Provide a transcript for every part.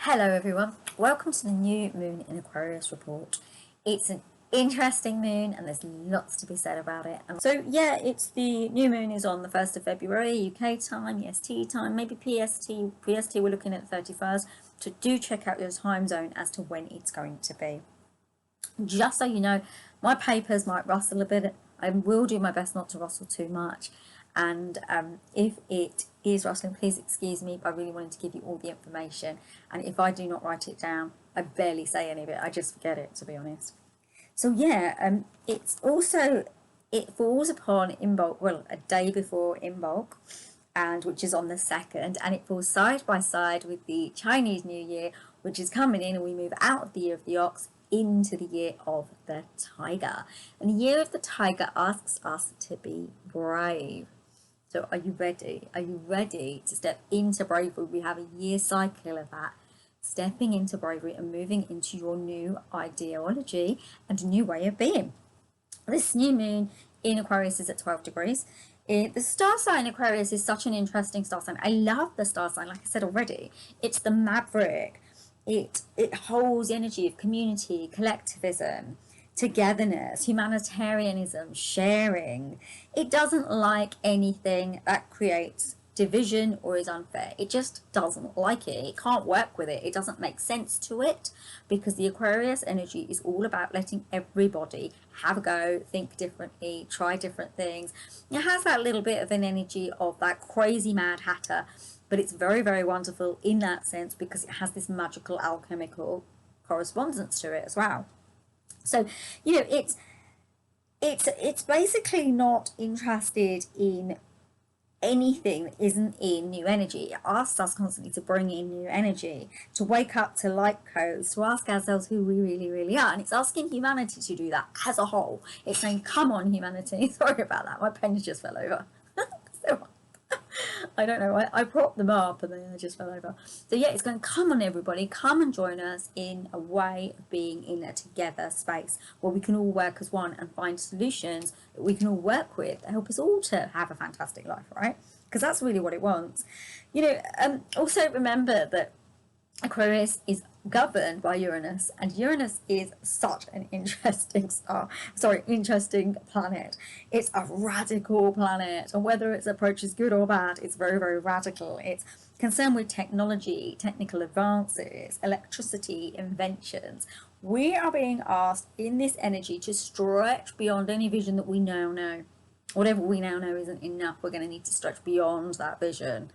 Hello everyone, welcome to the new Moon in Aquarius report. It's an interesting moon and there's lots to be said about it. So yeah, it's the new moon is on the 1st of February, UK time, EST time, maybe PST we're looking at the 31st. So do check out your time zone as to when it's going to be. Just so you know, my papers might rustle a bit. I will do my best not to rustle too much. And if it is rustling, please excuse me, but I really wanted to give you all the information. And if I do not write it down, I barely say any of it. I just forget it, to be honest. So yeah, it's also, it falls upon Imbolc, well, a day before Imbolc, and which is on the 2nd, and it falls side by side with the Chinese New Year, which is coming in, and we move out of the year of the ox into the year of the tiger. And the year of the tiger asks us to be brave. So are you ready? Are you ready to step into bravery? We have a year cycle of that. Stepping into bravery and moving into your new ideology and a new way of being. This new moon in Aquarius is at 12 degrees. The star sign Aquarius is such an interesting star sign. I love the star sign, like I said already. It's the maverick. It holds the energy of community, collectivism, togetherness, humanitarianism, sharing. It doesn't like anything that creates division or is unfair. It just doesn't like it. It can't work with it. It doesn't make sense to it, because the Aquarius energy is all about letting everybody have a go, think differently, try different things. It has that little bit of an energy of that crazy Mad Hatter, but it's very, very wonderful in that sense because it has this magical alchemical correspondence to it as well. So, you know, it's basically not interested in anything that isn't in new energy. It asks us constantly to bring in new energy, to wake up to light codes, to ask ourselves who we really, really are. And it's asking humanity to do that as a whole. It's saying, come on, humanity. Sorry about that. My pen just fell over. So, I don't know, I propped them up and then they just fell over. So yeah, it's going, come on everybody, come and join us in a way of being in a together space where we can all work as one and find solutions that we can all work with to help us all to have a fantastic life, right? Because that's really what it wants. You know, also remember that Aquarius is governed by Uranus, and Uranus is such an interesting interesting planet. It's a radical planet, and whether its approach is good or bad, it's very, very radical. It's concerned with technology, technical advances, electricity, inventions. We are being asked in this energy to stretch beyond any vision that we now know. Whatever we now know isn't enough. We're going to need to stretch beyond that vision.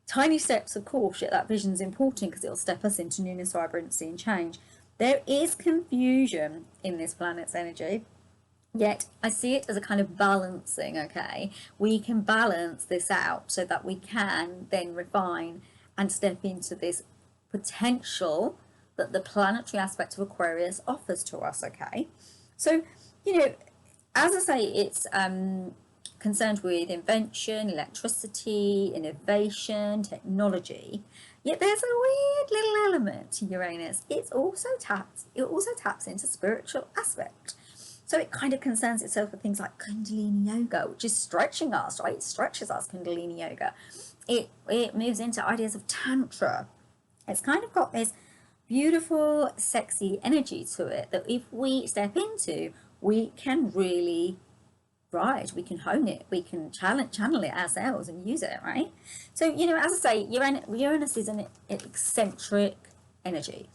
Tiny steps, of course, yet that vision is important because it'll step us into newness, vibrancy and change. There is confusion in this planet's energy, yet I see it as a kind of balancing, okay? We can balance this out so that we can then refine and step into this potential that the planetary aspect of Aquarius offers to us, okay? So, you know, as I say, it's concerned with invention, electricity, innovation, technology. Yet there's a weird little element to Uranus. It also taps into spiritual aspect. So it kind of concerns itself with things like Kundalini yoga, which is stretching us, right? It stretches us, Kundalini yoga. It moves into ideas of tantra. It's kind of got this beautiful, sexy energy to it that if we step into, we can really we can hone it, we can channel it ourselves and use it, right? So, you know, as I say, Uranus is an eccentric energy.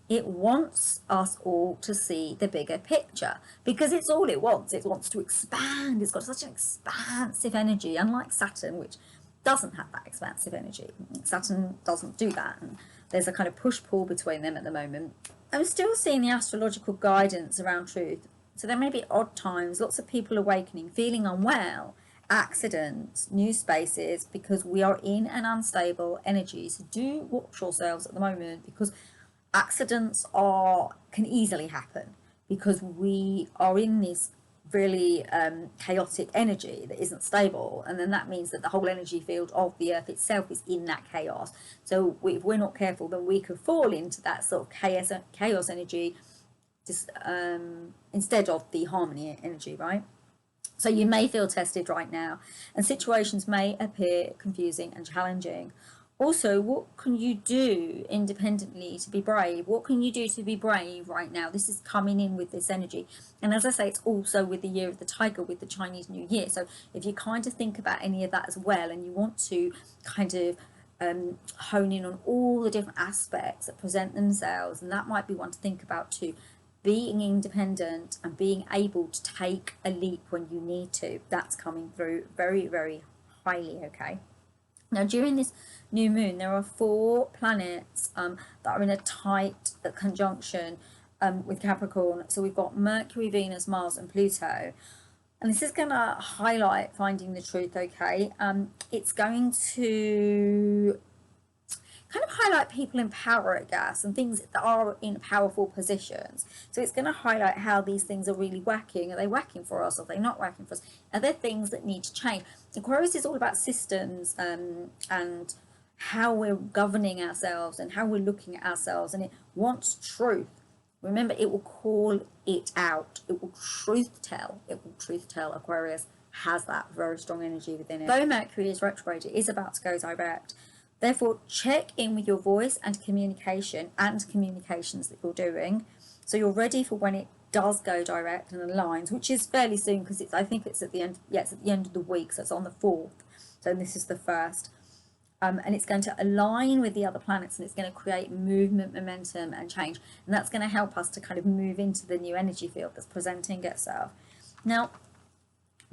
It wants us all to see the bigger picture because it's all it wants. It wants to expand. It's got such an expansive energy, unlike Saturn, which doesn't have that expansive energy. Saturn doesn't do that, and there's a kind of push-pull between them at the moment. I'm still seeing the astrological guidance around truth. So there may be odd times, lots of people awakening, feeling unwell, accidents, new spaces, because we are in an unstable energy. So do watch yourselves at the moment, because accidents can easily happen because we are in this really chaotic energy that isn't stable, and then that means that the whole energy field of the earth itself is in that chaos. So if we're not careful, then we could fall into that sort of chaos energy instead of the harmony energy, right? So you may feel tested right now, and situations may appear confusing and challenging. Also, what can you do independently to be brave? What can you do to be brave right now? This is coming in with this energy. And as I say, it's also with the year of the tiger, with the Chinese New Year. So if you kind of think about any of that as well, and you want to kind of hone in on all the different aspects that present themselves, and that might be one to think about too. Being independent and being able to take a leap when you need to, that's coming through very, very highly, okay? Now, during this new moon, there are 4 planets that are in a tight conjunction with Capricorn. So we've got Mercury, Venus, Mars, and Pluto. And this is going to highlight finding the truth, okay? It's going to kind of highlight people in power, I guess, and things that are in powerful positions. So it's going to highlight how these things are really working. Are they working for us? Are they not working for us? Are there things that need to change? Aquarius is all about systems and how we're governing ourselves and how we're looking at ourselves, and it wants truth. Remember, it will call it out. It will truth tell. It will truth tell. Aquarius has that very strong energy within it. Though Mercury is retrograde, it is about to go direct. Therefore, check in with your voice and communication and communications that you're doing, so you're ready for when it does go direct and aligns, which is fairly soon, because I think it's at the end. Yeah, it's at the end of the week, so it's on the 4th. So this is the 1st, and it's going to align with the other planets, and it's going to create movement, momentum, and change, and that's going to help us to kind of move into the new energy field that's presenting itself. Now,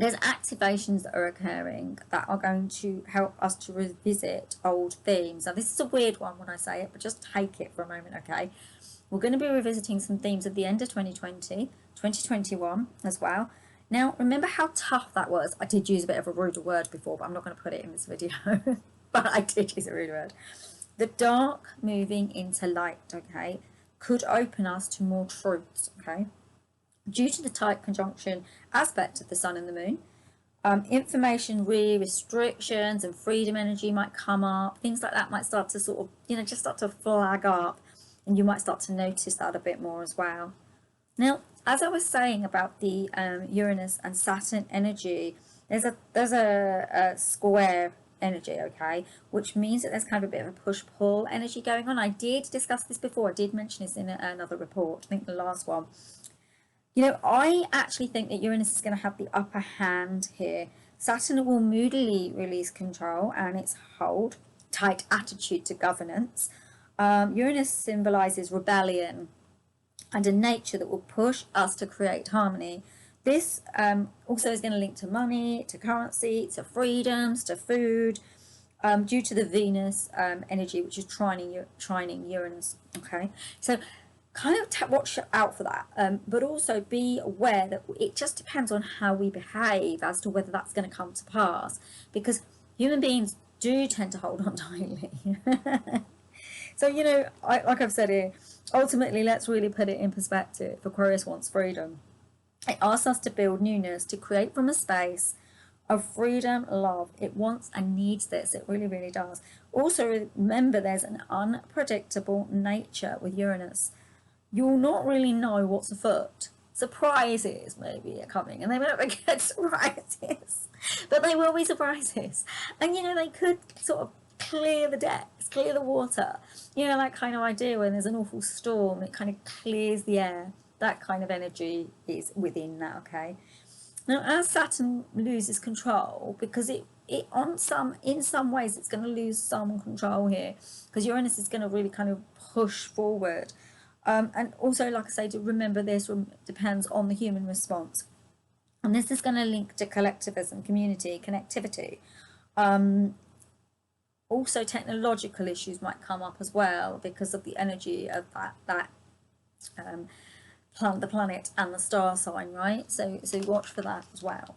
there's activations that are occurring that are going to help us to revisit old themes. Now, this is a weird one when I say it, but just take it for a moment, okay? We're going to be revisiting some themes at the end of 2020, 2021 as well. Now, remember how tough that was? I did use a bit of a ruder word before, but I'm not going to put it in this video. But I did use a rude word. The dark moving into light, okay, could open us to more truths, okay? Due to the tight conjunction aspect of the sun and the moon, information restrictions and freedom energy might come up. Things like that might start to sort of, just start to flag up, and you might start to notice that a bit more as well. Now, as I was saying about the Uranus and Saturn energy, there's a square energy, okay, which means that there's kind of a bit of a push-pull energy going on. I did discuss this before. I did mention this in another report, I think the last one. I actually think that Uranus is going to have the upper hand here. Saturn will moodily release control and its hold, tight attitude to governance. Uranus symbolizes rebellion and a nature that will push us to create harmony. This also is going to link to money, to currency, to freedoms, to food, due to the Venus energy, which is trining Uranus. Okay, so kind of watch out for that, but also be aware that it just depends on how we behave as to whether that's going to come to pass, because human beings do tend to hold on tightly. So, like I've said here, ultimately, let's really put it in perspective. Aquarius wants freedom. It asks us to build newness, to create from a space of freedom, love. It wants and needs this. It really, really does. Also, remember, there's an unpredictable nature with Uranus. You'll not really know what's afoot. Surprises maybe are coming, and they won't get surprises, but they will be surprises. And they could sort of clear the decks, clear the water. That kind of idea when there's an awful storm, it kind of clears the air. That kind of energy is within that, okay? Now, as Saturn loses control, because in some ways it's going to lose some control here, because Uranus is going to really kind of push forward. And also, like I say, to remember this depends on the human response. And this is going to link to collectivism, community, connectivity. Also, technological issues might come up as well because of the energy of the planet and the star sign, right? So watch for that as well.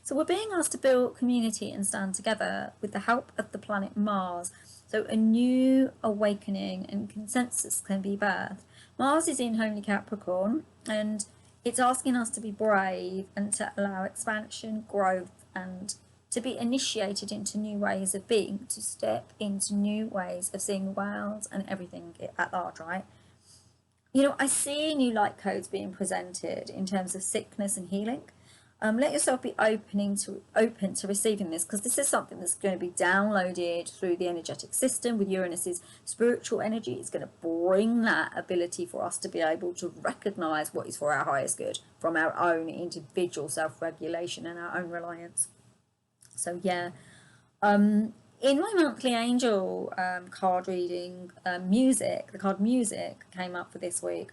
So we're being asked to build community and stand together with the help of the planet Mars. So a new awakening and consensus can be birthed. Mars is in homely Capricorn, and it's asking us to be brave and to allow expansion, growth, and to be initiated into new ways of being, to step into new ways of seeing the world and everything at large, right? I see new light codes being presented in terms of sickness and healing. Let yourself be open to receiving this, because this is something that's going to be downloaded through the energetic system with Uranus's spiritual energy. It's going to bring that ability for us to be able to recognize what is for our highest good from our own individual self-regulation and our own reliance. So yeah, in my monthly angel card reading, music, the card music came up for this week.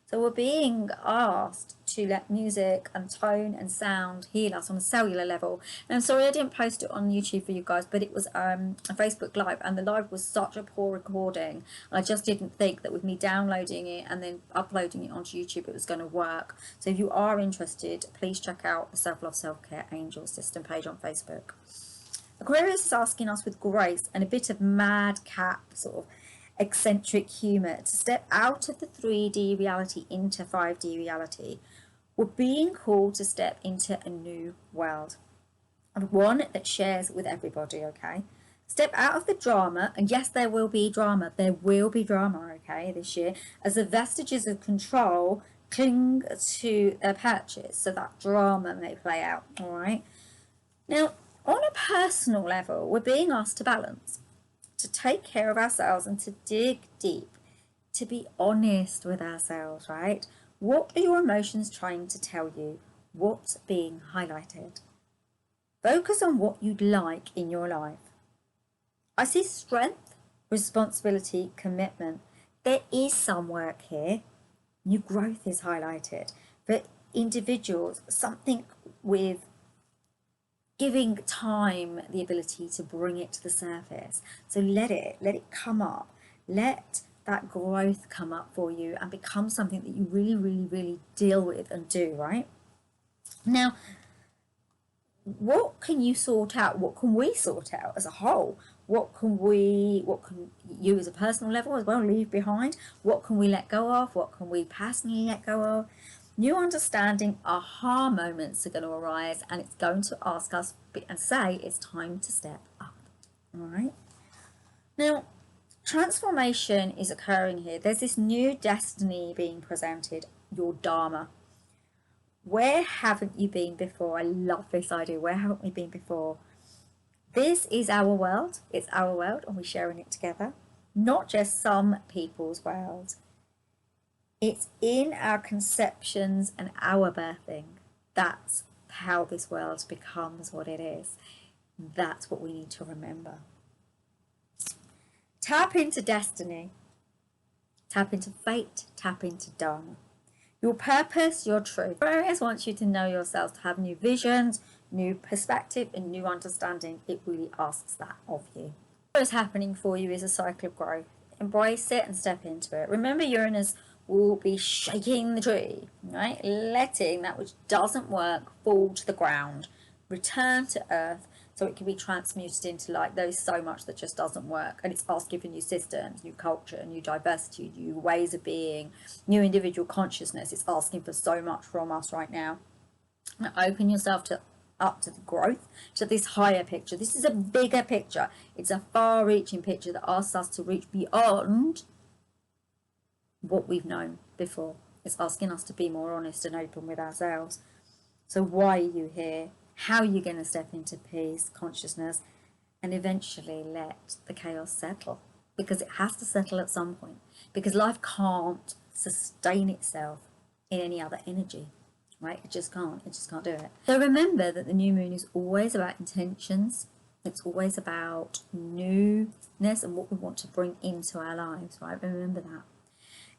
So we're being asked to let music and tone and sound heal us on a cellular level. And I'm sorry I didn't post it on YouTube for you guys, but it was a Facebook Live, and the live was such a poor recording. I just didn't think that with me downloading it and then uploading it onto YouTube it was going to work. So if you are interested, please check out the Self-Love Self-Care Angel System page on Facebook. Aquarius is asking us with grace and a bit of madcap sort of eccentric humour to step out of the 3D reality into 5D reality. We're being called to step into a new world, and one that shares with everybody, okay? Step out of the drama, and yes, there will be drama, okay, this year, as the vestiges of control cling to their perches, so that drama may play out, all right? Now, on a personal level, we're being asked to balance, to take care of ourselves and to dig deep, to be honest with ourselves, right? What are your emotions trying to tell you? What's being highlighted? Focus on what you'd like in your life. I see strength, responsibility, commitment. There is some work here. New growth is highlighted. For individuals, something with giving time the ability to bring it to the surface. So let it come up. Let that growth come up for you and become something that you really deal with and do, right? Now, what can you sort out? What can we sort out as a whole? What can you as a personal level as well leave behind? What can we let go of? What can we personally let go of? New understanding, aha moments are going to arise, and it's going to ask us and say it's time to step up. All right. Now, transformation is occurring here. There's this new destiny being presented, your dharma. Where haven't you been before? I love this idea. Where haven't we been before? This is our world. It's our world, and we're sharing it together. Not just some people's world. It's in our conceptions and our birthing. That's how this world becomes what it is. That's what we need to remember. Tap into destiny. Tap into fate. Tap into dharma. Your purpose, your truth. Aquarius wants you to know yourself, to have new visions, new perspective, and new understanding. It really asks that of you. What is happening for you is a cycle of growth. Embrace it and step into it. Remember, Uranus will be shaking the tree, right? Letting that which doesn't work fall to the ground, return to earth, so it can be transmuted into light. There is so much that just doesn't work, and it's asking for new systems, new culture, new diversity, new ways of being, new individual consciousness. It's asking for so much from us right now. Now, open yourself up to the growth, to this higher picture. This is a bigger picture. It's a far-reaching picture that asks us to reach beyond what we've known before. It's asking us to be more honest and open with ourselves. So why are you here? How are you going to step into peace, consciousness, and eventually let the chaos settle? Because it has to settle at some point. Because life can't sustain itself in any other energy, right? It just can't. It just can't do it. So remember that the new moon is always about intentions. It's always about newness and what we want to bring into our lives, right? Remember that.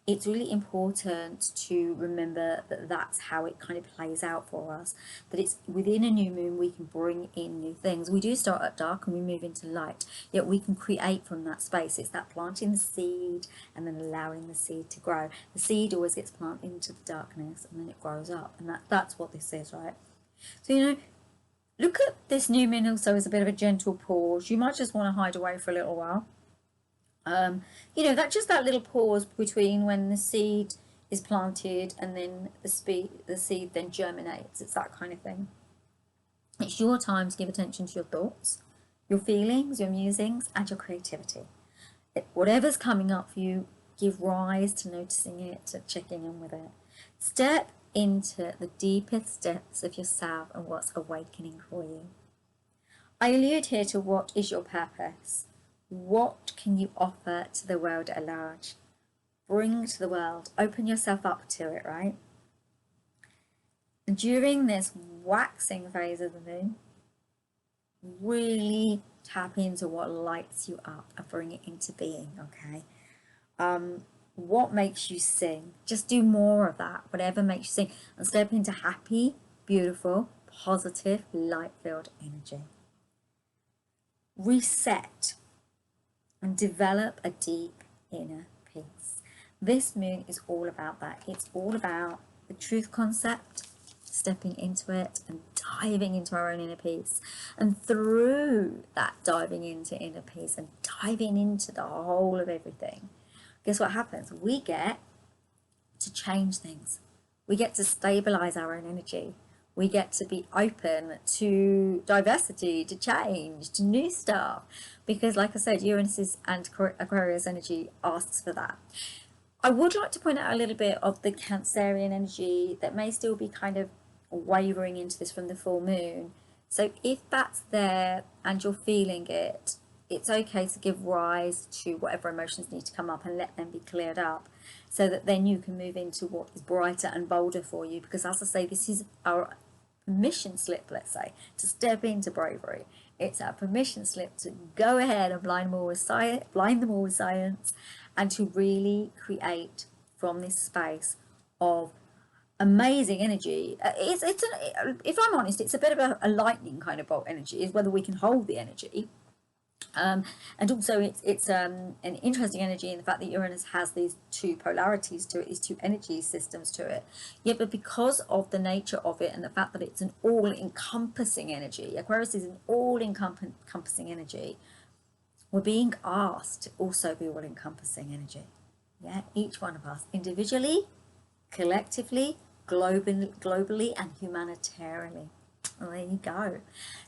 It's really important to remember that that's how it kind of plays out for us, that it's within a new moon we can bring in new things. We do start at dark and we move into light, yet we can create from that space. It's that planting the seed and then allowing the seed to grow. The seed always gets planted into the darkness and then it grows up, and that's what this is, right? So, look at this new moon also as a bit of a gentle pause. You might just want to hide away for a little while. That little pause between when the seed is planted and then the seed then germinates. It's that kind of thing. It's your time to give attention to your thoughts, your feelings, your musings, and your creativity. Whatever's coming up for you, give rise to noticing it, to checking in with it. Step into the deepest depths of yourself and what's awakening for you. I allude here to what is your purpose. What can you offer to the world at large? Bring to the world, open yourself up to it, right? During this waxing phase of the moon, really tap into what lights you up and bring it into being, okay? What makes you sing? Just do more of that, whatever makes you sing, and step into happy, beautiful, positive, light-filled energy. Reset and develop a deep inner peace. This moon is all about that. It's all about the truth concept, stepping into it and diving into our own inner peace. And through that diving into inner peace and diving into the whole of everything, guess what happens? We get to change things. We get to stabilize our own energy. We get to be open to diversity, to change, to new stuff. Because like I said, Uranus and Aquarius energy asks for that. I would like to point out a little bit of the Cancerian energy that may still be kind of wavering into this from the full moon. So if that's there and you're feeling it, it's okay to give rise to whatever emotions need to come up and let them be cleared up, so that then you can move into what is brighter and bolder for you. Because as I say, this is our permission slip, let's say, to step into bravery. It's our permission slip to go ahead and blind them all with science, and to really create from this space of amazing energy. If I'm honest, it's a bit of a lightning kind of bolt energy, is whether we can hold the energy. And also it's an interesting energy in the fact that Uranus has these two polarities to it, these two energy systems to it. Yeah, but because of the nature of it and the fact that it's an all-encompassing energy, Aquarius is an all-encompassing energy, we're being asked to also be all-encompassing energy. Yeah, each one of us, individually, collectively, globally, and humanitarianly. Well, there you go.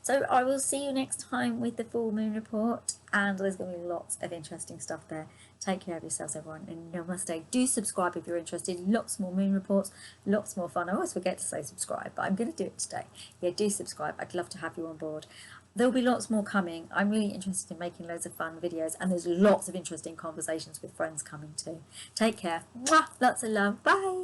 So I will see you next time with the full moon report, and there's going to be lots of interesting stuff there. Take care of yourselves, everyone, and namaste. Do subscribe if you're interested. Lots more moon reports, lots more fun. I always forget to say subscribe, but I'm going to do it today. Yeah, do subscribe. I'd love to have you on board. There'll be lots more coming. I'm really interested in making loads of fun videos, and there's lots of interesting conversations with friends coming too. Take care. Mwah! Lots of love. Bye.